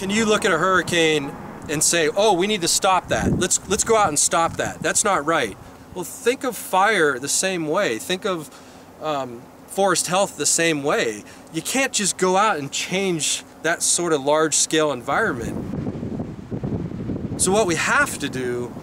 Can you look at a hurricane and say, oh, we need to stop that. Let's go out and stop that. That's not right. Well, think of fire the same way. Think of forest health the same way. You can't just go out and change that sort of large-scale environment. So what we have to do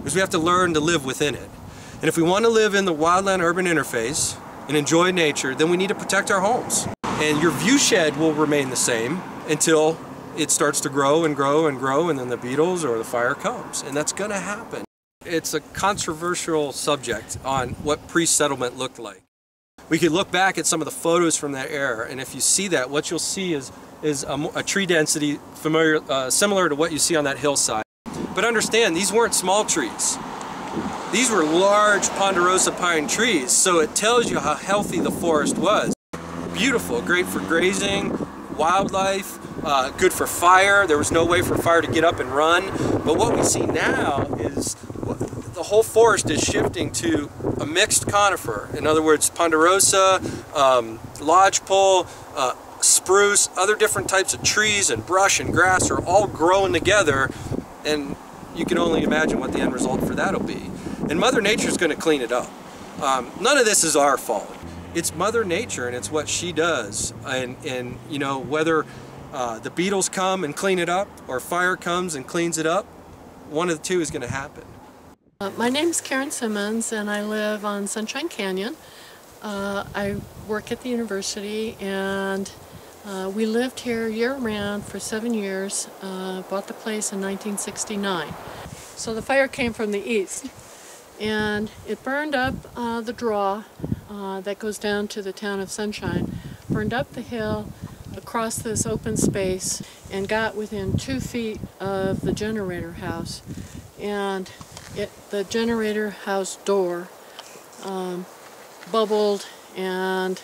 is we have to learn to live within it. And if we want to live in the wildland-urban interface and enjoy nature, then we need to protect our homes. And your view shed will remain the same until it starts to grow and grow and grow, and then the beetles or the fire comes. And that's going to happen. It's a controversial subject on what pre-settlement looked like. We could look back at some of the photos from that era, and if you see that, what you'll see is a tree density similar to what you see on that hillside. But understand, these weren't small trees. These were large ponderosa pine trees, so it tells you how healthy the forest was. Beautiful, great for grazing, wildlife, good for fire. There was no way for fire to get up and run. But what we see now is the whole forest is shifting to a mixed conifer. In other words, ponderosa, lodgepole, spruce, other different types of trees and brush and grass are all growing together, and you can only imagine what the end result for that will be. And Mother Nature's going to clean it up. None of this is our fault. It's Mother Nature, and it's what she does. And you know, whether the beetles come and clean it up or fire comes and cleans it up, one of the two is going to happen. My name's Karen Simmons, and I live on Sunshine Canyon. I work at the university, and we lived here year-round for 7 years. Bought the place in 1969. So the fire came from the east, and it burned up the draw that goes down to the town of Sunshine, burned up the hill across this open space, and got within 2 feet of the generator house. And the generator house door bubbled and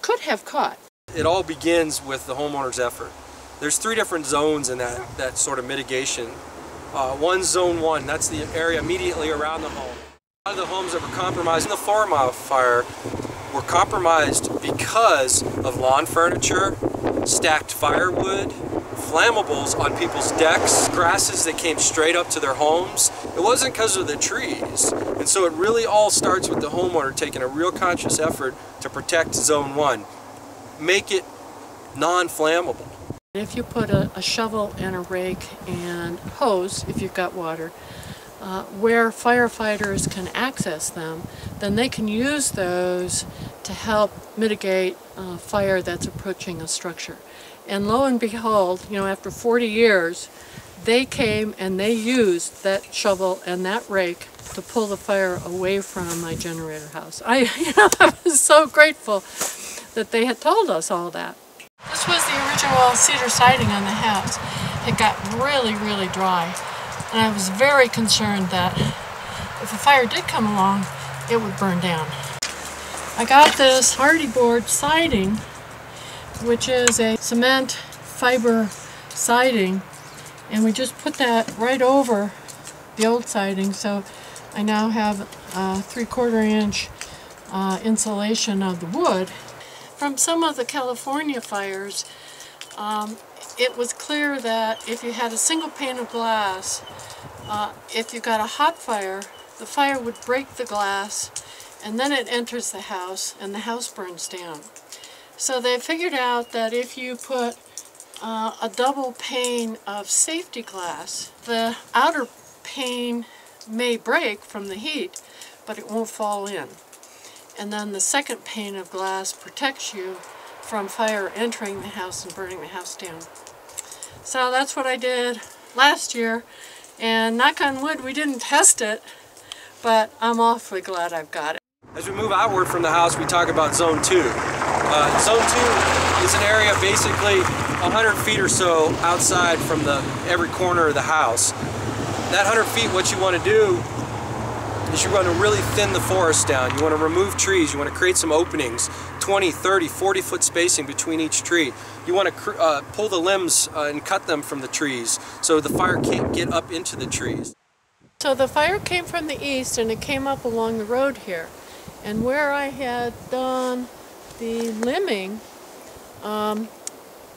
could have caught. It all begins with the homeowner's effort. There's 3 different zones in that sort of mitigation. One's zone 1, that's the area immediately around the home. A lot of the homes that were compromised in the Fourmile fire were compromised because of lawn furniture, stacked firewood, flammables on people's decks, grasses that came straight up to their homes. It wasn't because of the trees. And so it really all starts with the homeowner taking a real conscious effort to protect zone 1. Make it non-flammable. If you put a shovel and a rake and hose, if you've got water, where firefighters can access them, then they can use those to help mitigate fire that's approaching a structure. And lo and behold, you know, after 40 years, they came and they used that shovel and that rake to pull the fire away from my generator house. I was so grateful that they had told us all that. This was the original cedar siding on the house. It got really, really dry, and I was very concerned that if a fire did come along, it would burn down. I got this hardy board siding, which is a cement fiber siding, and we just put that right over the old siding, so I now have a 3/4 inch insulation of the wood. From some of the California fires, it was clear that if you had a single pane of glass, if you got a hot fire, the fire would break the glass, and then it enters the house, and the house burns down. So they figured out that if you put a double pane of safety glass, the outer pane may break from the heat, but it won't fall in. And then the second pane of glass protects you from fire entering the house and burning the house down. So that's what I did last year, and knock on wood, we didn't test it, but I'm awfully glad I've got it. As we move outward from the house, we talk about Zone 2. Zone 2 is an area basically 100 feet or so outside from every corner of the house. That 100 feet, what you want to do is you want to really thin the forest down. You want to remove trees. You want to create some openings, 20, 30, 40-foot spacing between each tree. You want to pull the limbs and cut them from the trees so the fire can't get up into the trees. So the fire came from the east, and it came up along the road here. And where I had done the limbing,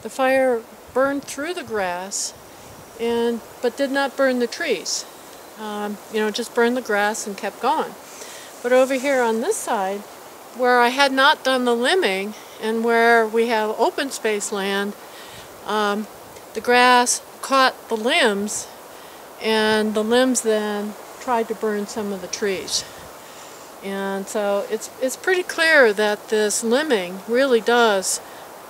the fire burned through the grass, but did not burn the trees. Just burned the grass and kept going. But over here on this side, where I had not done the limbing and where we have open space land, the grass caught the limbs, and the limbs then tried to burn some of the trees. And so it's pretty clear that this limbing really does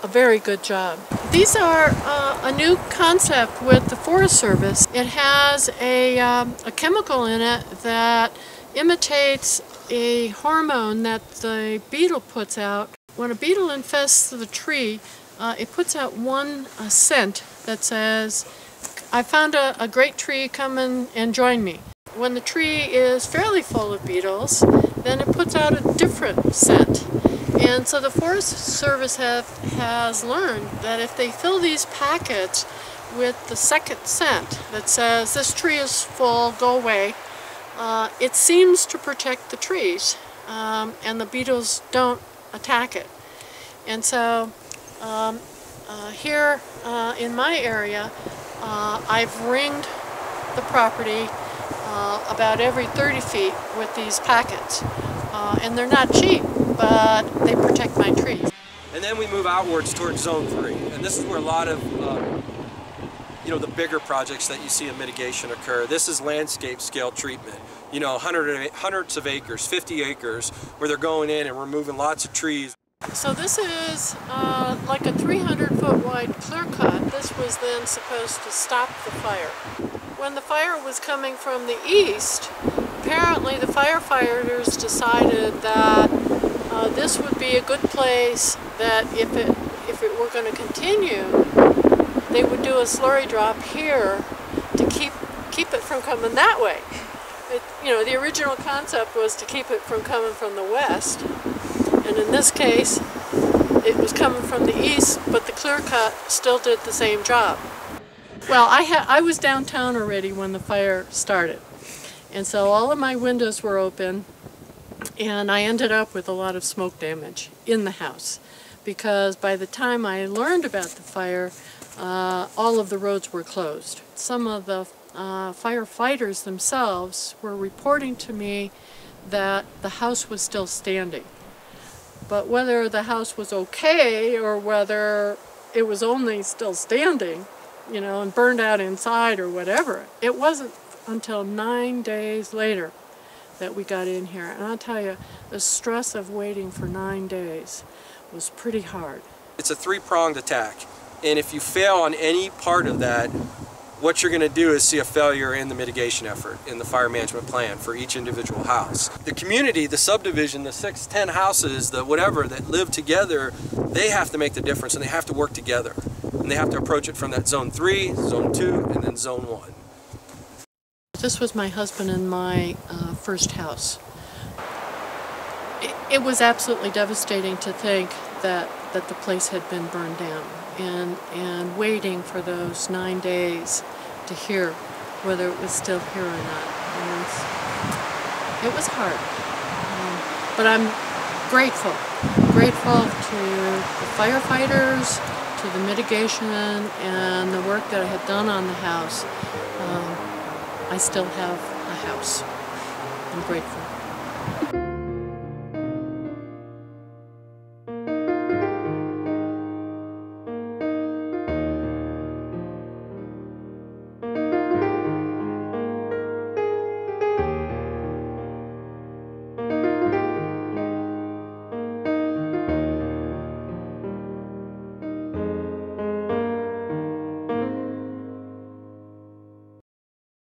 a very good job. These are a new concept with the Forest Service. It has a chemical in it that imitates a hormone that the beetle puts out. When a beetle infests the tree, it puts out one scent that says, "I found a great tree, come and join me." When the tree is fairly full of beetles, then it puts out a different scent. And so the Forest Service has learned that if they fill these packets with the second scent that says, "This tree is full, go away," it seems to protect the trees, and the beetles don't attack it. And so here in my area, I've ringed the property about every 30 feet with these packets. And they're not cheap, but they protect my trees. And then we move outwards towards Zone 3. And this is where a lot of the bigger projects that you see in mitigation occur. This is landscape scale treatment. Hundreds of acres, 50 acres, where they're going in and removing lots of trees. So this is like a 300-foot wide clear cut. This was then supposed to stop the fire. When the fire was coming from the east, apparently the firefighters decided that this would be a good place, that if it were going to continue, they would do a slurry drop here to keep it from coming that way. The original concept was to keep it from coming from the west, and in this case it was coming from the east, but the clear cut still did the same job. Well, I was downtown already when the fire started, and so all of my windows were open, and I ended up with a lot of smoke damage in the house, because by the time I learned about the fire, all of the roads were closed. Some of the firefighters themselves were reporting to me that the house was still standing. But whether the house was okay or whether it was only still standing, and burned out inside or whatever, it wasn't until 9 days later that we got in here. And I'll tell you, the stress of waiting for 9 days was pretty hard. It's a three-pronged attack. And if you fail on any part of that, what you're going to do is see a failure in the mitigation effort, in the fire management plan for each individual house. The community, the subdivision, the 6, 10 houses, the whatever that live together, they have to make the difference, and they have to work together. And they have to approach it from that Zone 3, Zone 2, and then Zone 1. This was my husband and my first house. It was absolutely devastating to think that the place had been burned down, and waiting for those 9 days to hear whether it was still here or not. It was hard, but I'm grateful to the firefighters, to the mitigation, and the work that I had done on the house. I still have a house. I'm grateful.